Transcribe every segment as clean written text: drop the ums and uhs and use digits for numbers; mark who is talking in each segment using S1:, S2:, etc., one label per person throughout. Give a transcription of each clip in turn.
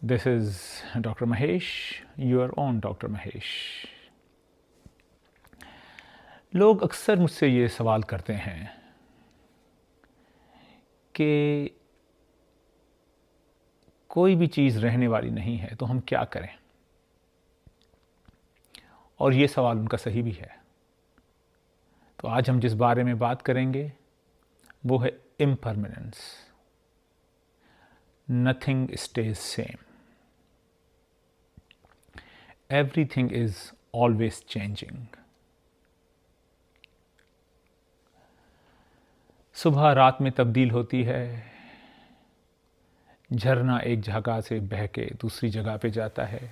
S1: This is Dr. Mahesh, your own Dr. Mahesh. लोग अक्सर मुझसे ये सवाल करते हैं कि कोई भी चीज़ रहने वाली नहीं है तो हम क्या करें। और ये सवाल उनका सही भी है। तो आज हम जिस बारे में बात करेंगे वो है impermanence. Nothing stage same, everything is always changing. सुबह रात में तब्दील होती है, झरना एक जगह से बह के दूसरी जगह पे जाता है,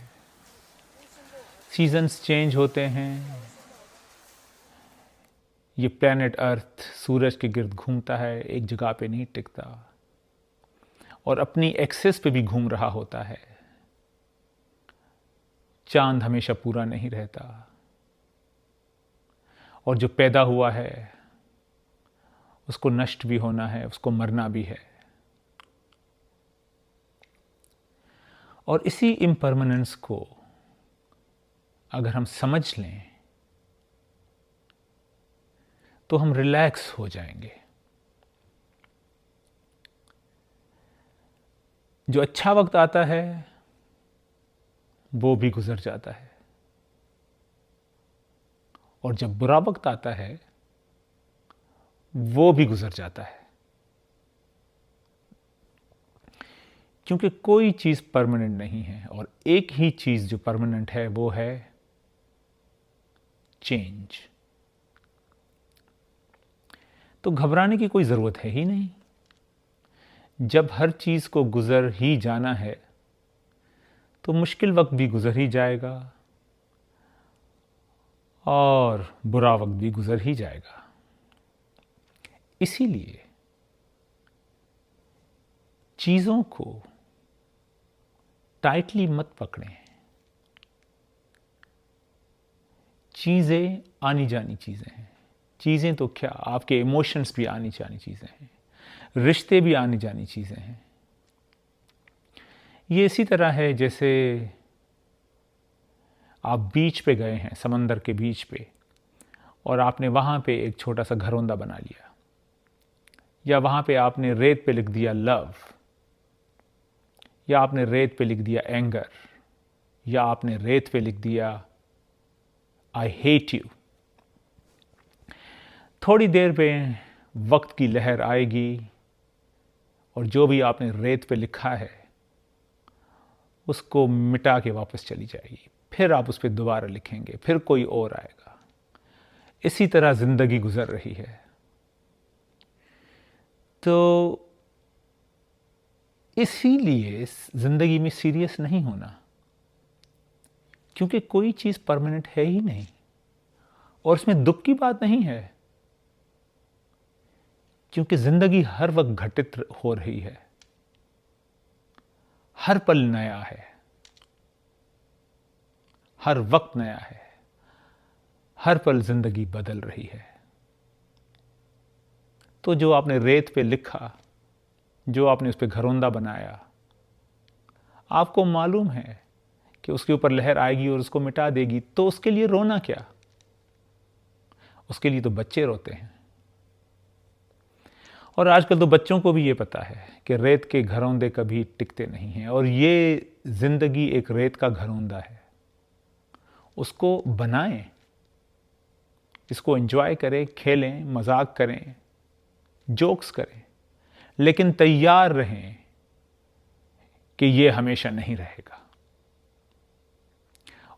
S1: सीजन्स चेंज होते हैं, ये प्लैनेट अर्थ सूरज के गिर्द घूमता है, एक जगह पे नहीं टिकता और अपनी एक्सेस पे भी घूम रहा होता है। चांद हमेशा पूरा नहीं रहता और जो पैदा हुआ है उसको नष्ट भी होना है, उसको मरना भी है। और इसी इम्परमानेंस को अगर हम समझ लें तो हम रिलैक्स हो जाएंगे। जो अच्छा वक्त आता है वो भी गुजर जाता है और जब बुरा वक्त आता है वो भी गुजर जाता है, क्योंकि कोई चीज़ परमानेंट नहीं है और एक ही चीज़ जो परमानेंट है वो है चेंज। तो घबराने की कोई ज़रूरत है ही नहीं। जब हर चीज़ को गुजर ही जाना है तो मुश्किल वक्त भी गुजर ही जाएगा और बुरा वक्त भी गुजर ही जाएगा। इसीलिए चीज़ों को टाइटली मत पकड़ें। चीज़ें आनी जानी चीज़ें हैं। चीज़ें तो क्या, आपके इमोशंस भी आनी जानी चीज़ें हैं, रिश्ते भी आनी जानी चीज़ें हैं। ये इसी तरह है जैसे आप बीच पे गए हैं, समंदर के बीच पे, और आपने वहाँ पे एक छोटा सा घरौंदा बना लिया, या वहाँ पे आपने रेत पे लिख दिया लव, या आपने रेत पे लिख दिया एंगर, या आपने रेत पे लिख दिया आई हेट यू। थोड़ी देर पे वक्त की लहर आएगी और जो भी आपने रेत पे लिखा है उसको मिटा के वापस चली जाएगी। फिर आप उस पर दोबारा लिखेंगे, फिर कोई और आएगा। इसी तरह जिंदगी गुजर रही है। तो इसीलिए जिंदगी में सीरियस नहीं होना, क्योंकि कोई चीज़ परमानेंट है ही नहीं और इसमें दुख की बात नहीं है, क्योंकि जिंदगी हर वक्त घटित हो रही है, हर पल नया है, हर वक्त नया है, हर पल जिंदगी बदल रही है। तो जो आपने रेत पे लिखा, जो आपने उस पर घरौंदा बनाया, आपको मालूम है कि उसके ऊपर लहर आएगी और उसको मिटा देगी, तो उसके लिए रोना क्या? उसके लिए तो बच्चे रोते हैं। और आजकल तो बच्चों को भी ये पता है कि रेत के घरौंदे कभी टिकते नहीं हैं और ये जिंदगी एक रेत का घरौंदा है। उसको बनाएं, इसको एंजॉय करें, खेलें, मजाक करें, जोक्स करें, लेकिन तैयार रहें कि ये हमेशा नहीं रहेगा।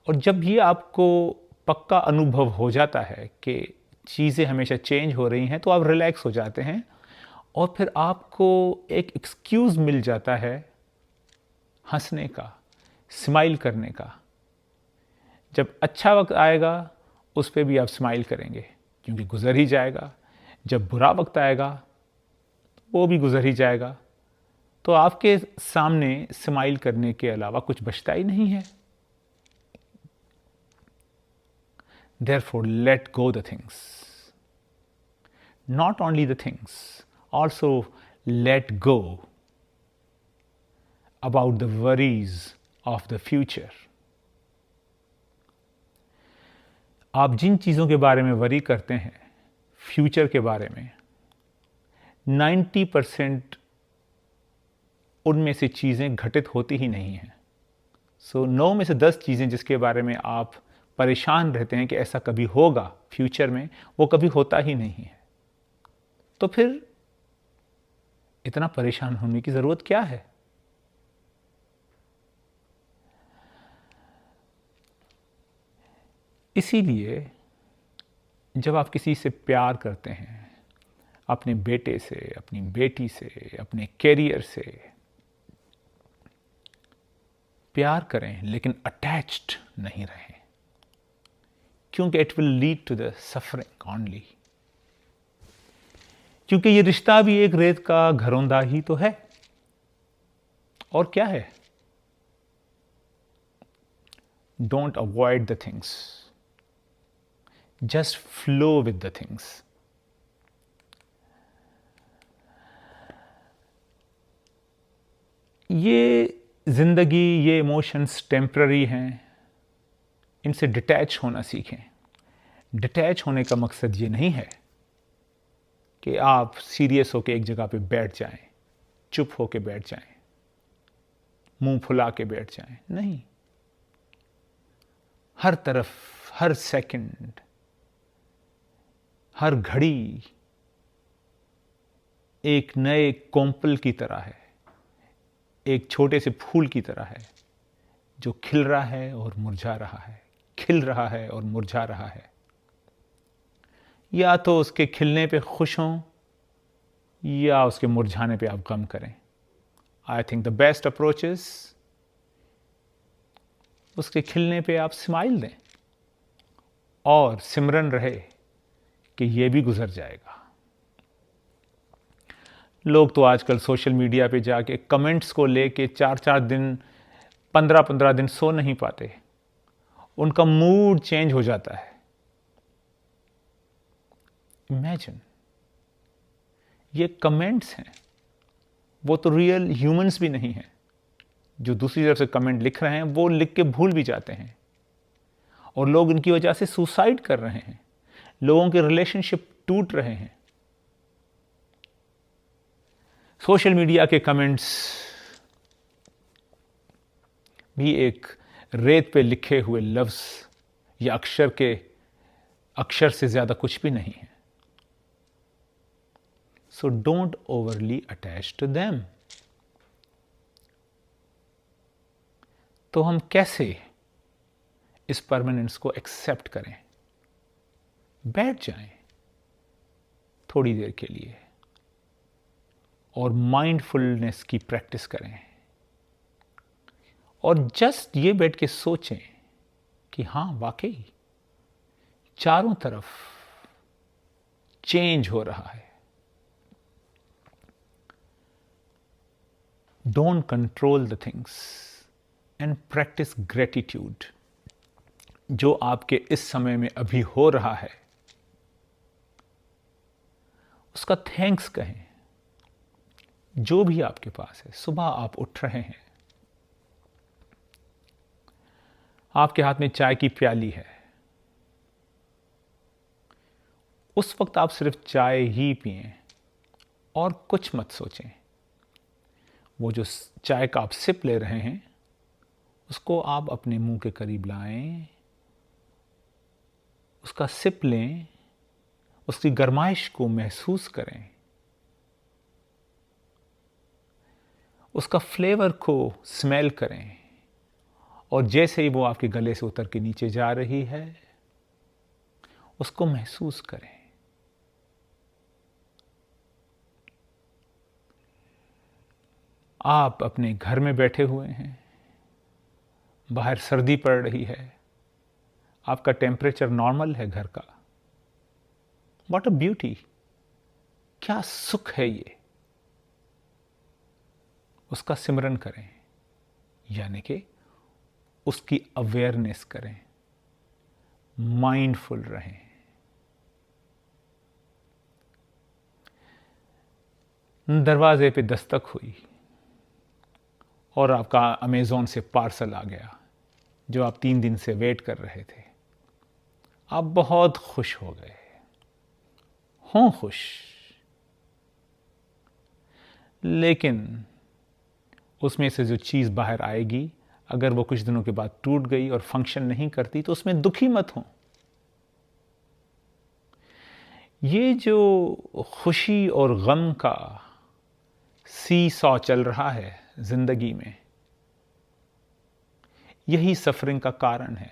S1: और जब ये आपको पक्का अनुभव हो जाता है कि चीज़ें हमेशा चेंज हो रही हैं, तो आप रिलैक्स हो जाते हैं और फिर आपको एक एक्सक्यूज़ मिल जाता है हंसने का, स्माइल करने का। जब अच्छा वक्त आएगा उस पर भी आप स्माइल करेंगे, क्योंकि गुजर ही जाएगा। जब बुरा वक्त आएगा वो भी गुजर ही जाएगा। तो आपके सामने स्माइल करने के अलावा कुछ बचता ही नहीं है। Therefore, let go the things. Not only the things, also let go about the worries of the future. आप जिन चीज़ों के बारे में वरी करते हैं फ्यूचर के बारे में, 90% उनमें से चीज़ें घटित होती ही नहीं हैं. सो 9 में से 10 चीज़ें जिसके बारे में आप परेशान रहते हैं कि ऐसा कभी होगा फ्यूचर में, वो कभी होता ही नहीं है. तो फिर इतना परेशान होने की ज़रूरत क्या है? इसीलिए जब आप किसी से प्यार करते हैं, अपने बेटे से, अपनी बेटी से, अपने कैरियर से, प्यार करें लेकिन अटैच्ड नहीं रहें, क्योंकि it will lead to the suffering only. क्योंकि ये रिश्ता भी एक रेत का घरौंदा ही तो है. और क्या है? Don't avoid the things, just flow with the things. ये जिंदगी, ये इमोशंस टेम्पररी हैं, इनसे डिटैच होना सीखें. डिटैच होने का मकसद ये नहीं है कि आप सीरियस होकर एक जगह पे बैठ जाएं, चुप होकर बैठ जाएं, मुंह फुला के बैठ जाएं. नहीं, हर तरफ, हर सेकंड, हर घड़ी एक नए कोम्पल की तरह है, एक छोटे से फूल की तरह है जो खिल रहा है और मुरझा रहा है, खिल रहा है और मुरझा रहा है. या तो उसके खिलने पे खुश हों या उसके मुरझाने पे आप गम करें. I think the best approach is उसके खिलने पे आप स्माइल दें और सिमरन रहे कि ये भी गुजर जाएगा. लोग तो आजकल सोशल मीडिया पे जाके कमेंट्स को लेके 4-4 दिन, 15-15 दिन सो नहीं पाते. उनका मूड चेंज हो जाता है. इमेजिन, ये कमेंट्स हैं, वो तो रियल ह्यूमंस भी नहीं हैं. जो दूसरी तरफ से कमेंट लिख रहे हैं वो लिख के भूल भी जाते हैं, और लोग इनकी वजह से सुसाइड कर रहे हैं. लोगों के रिलेशनशिप टूट रहे हैं. सोशल मीडिया के कमेंट्स भी एक रेत पे लिखे हुए लफ्ज या अक्षर से ज्यादा कुछ भी नहीं है. So don't overly attach to them. तो हम कैसे इस परमानेंस को एक्सेप्ट करें? बैठ जाएं थोड़ी देर के लिए और माइंडफुलनेस की प्रैक्टिस करें, और जस्ट ये बैठ के सोचें कि हाँ, वाकई चारों तरफ चेंज हो रहा है. Don't control the things and practice gratitude. जो आपके इस समय में अभी हो रहा है उसका थैंक्स कहें. जो भी आपके पास है, सुबह आप उठ रहे हैं, आपके हाथ में चाय की प्याली है, उस वक्त आप सिर्फ चाय ही पिएं और कुछ मत सोचें. वो जो चाय का आप सिप ले रहे हैं उसको आप अपने मुंह के करीब लाएं, उसका सिप लें, उसकी गर्माइश को महसूस करें, उसका फ्लेवर को स्मेल करें, और जैसे ही वो आपके गले से उतर के नीचे जा रही है उसको महसूस करें. आप अपने घर में बैठे हुए हैं, बाहर सर्दी पड़ रही है, आपका टेम्परेचर नॉर्मल है घर का. व्हाट अ ब्यूटी, क्या सुख है ये. उसका सिमरन करें, यानी कि उसकी अवेयरनेस करें, माइंडफुल रहें. दरवाजे पे दस्तक हुई और आपका अमेज़ॉन से पार्सल आ गया जो आप 3 दिन से वेट कर रहे थे। आप बहुत खुश हो गए, हों खुश, लेकिन उसमें से जो चीज़ बाहर आएगी, अगर वो कुछ दिनों के बाद टूट गई और फंक्शन नहीं करती तो उसमें दुखी मत हो। ये जो खुशी और गम का सी सॉ चल रहा है जिंदगी में, यही सफरिंग का कारण है।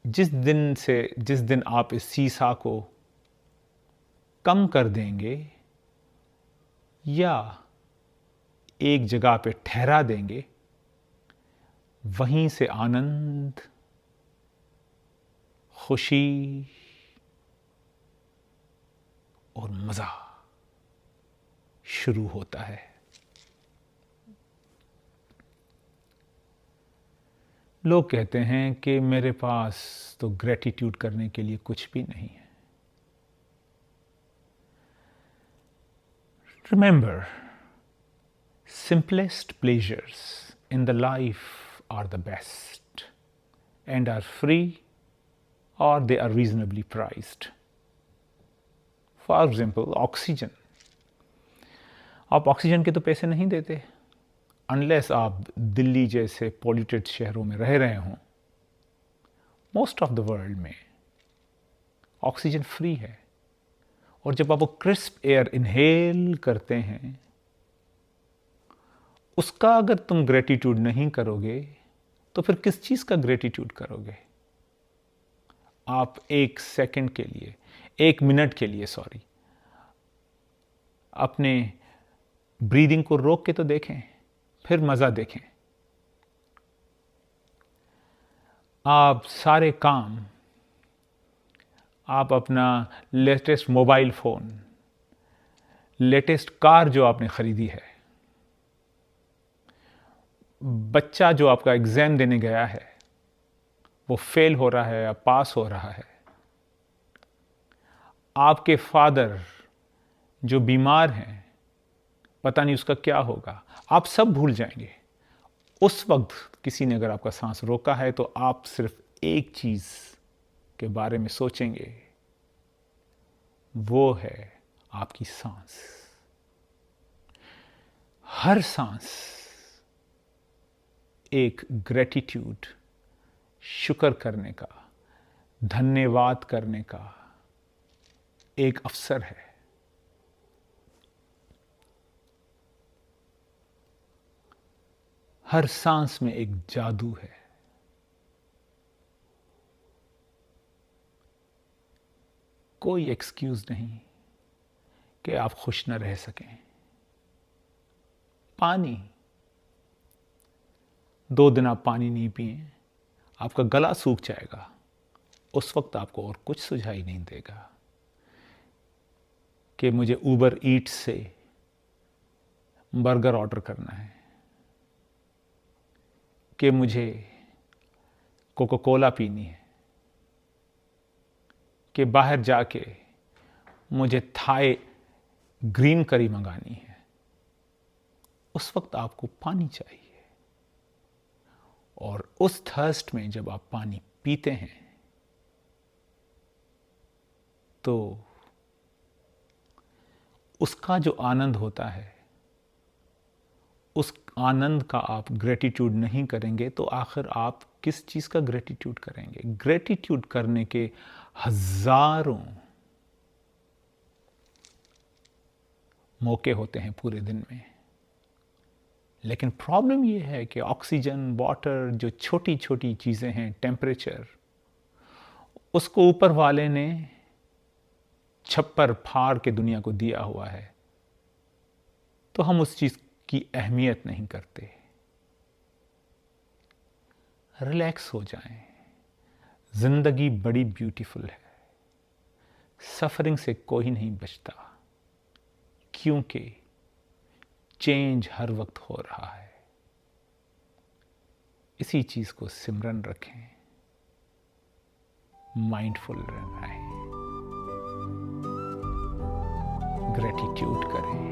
S1: जिस दिन आप इस सीसा को कम कर देंगे या एक जगह पे ठहरा देंगे, वहीं से आनंद, खुशी और मजा शुरू होता है। लोग कहते हैं कि मेरे पास तो ग्रेटिट्यूड करने के लिए कुछ भी नहीं है। Remember, simplest pleasures in the life are the best and are free or they are reasonably priced. For example, oxygen. आप ऑक्सीजन के तो पैसे नहीं देते अनलेस आप दिल्ली जैसे पॉल्यूटेड शहरों में रह रहे हों। मोस्ट ऑफ द वर्ल्ड में ऑक्सीजन फ्री है, और जब आप वो क्रिस्प एयर इनहेल करते हैं, उसका अगर तुम ग्रेटिट्यूड नहीं करोगे तो फिर किस चीज़ का ग्रेटिट्यूड करोगे? आप 1 सेकंड के लिए, 1 मिनट के लिए अपने ब्रीदिंग को रोक के तो देखें, फिर मज़ा देखें। आप सारे काम, आप अपना latest mobile phone, latest car जो आपने ख़रीदी है, बच्चा जो आपका एग्ज़ाम देने गया है वो फेल हो रहा है या पास हो रहा है, आपके फादर जो बीमार हैं, पता नहीं उसका क्या होगा, आप सब भूल जाएंगे। उस वक्त किसी ने अगर आपका सांस रोका है तो आप सिर्फ एक चीज़ के बारे में सोचेंगे, वो है आपकी सांस। हर सांस एक ग्रेटिट्यूड, शुक्र करने का, धन्यवाद करने का एक अवसर है। हर सांस में एक जादू है। कोई एक्सक्यूज नहीं कि आप खुश न रह सकें। पानी, 2 दिन आप पानी नहीं पिए, आपका गला सूख जाएगा। उस वक्त आपको और कुछ सुझाई नहीं देगा कि मुझे उबर ईट्स से बर्गर ऑर्डर करना है, कि मुझे कोका कोला पीनी है, कि बाहर जाके मुझे थाई ग्रीन करी मंगानी है। उस वक्त आपको पानी चाहिए, और उस थर्स्ट में जब आप पानी पीते हैं तो उसका जो आनंद होता है, उस आनंद का आप ग्रेटिट्यूड नहीं करेंगे तो आखिर आप किस चीज़ का ग्रेटिट्यूड करेंगे? ग्रेटिट्यूड करने के हजारों मौके होते हैं पूरे दिन में, लेकिन प्रॉब्लम ये है कि ऑक्सीजन, वाटर, जो छोटी छोटी चीज़ें हैं, टेम्परेचर, उसको ऊपर वाले ने छप्पर फाड़ के दुनिया को दिया हुआ है, तो हम उस चीज़ की अहमियत नहीं करते। रिलैक्स हो जाएं। जिंदगी बड़ी ब्यूटीफुल है। सफरिंग से कोई नहीं बचता, क्योंकि चेंज हर वक्त हो रहा है। इसी चीज को सिमरन रखें, माइंडफुल रहें, ग्रेटिट्यूड करें।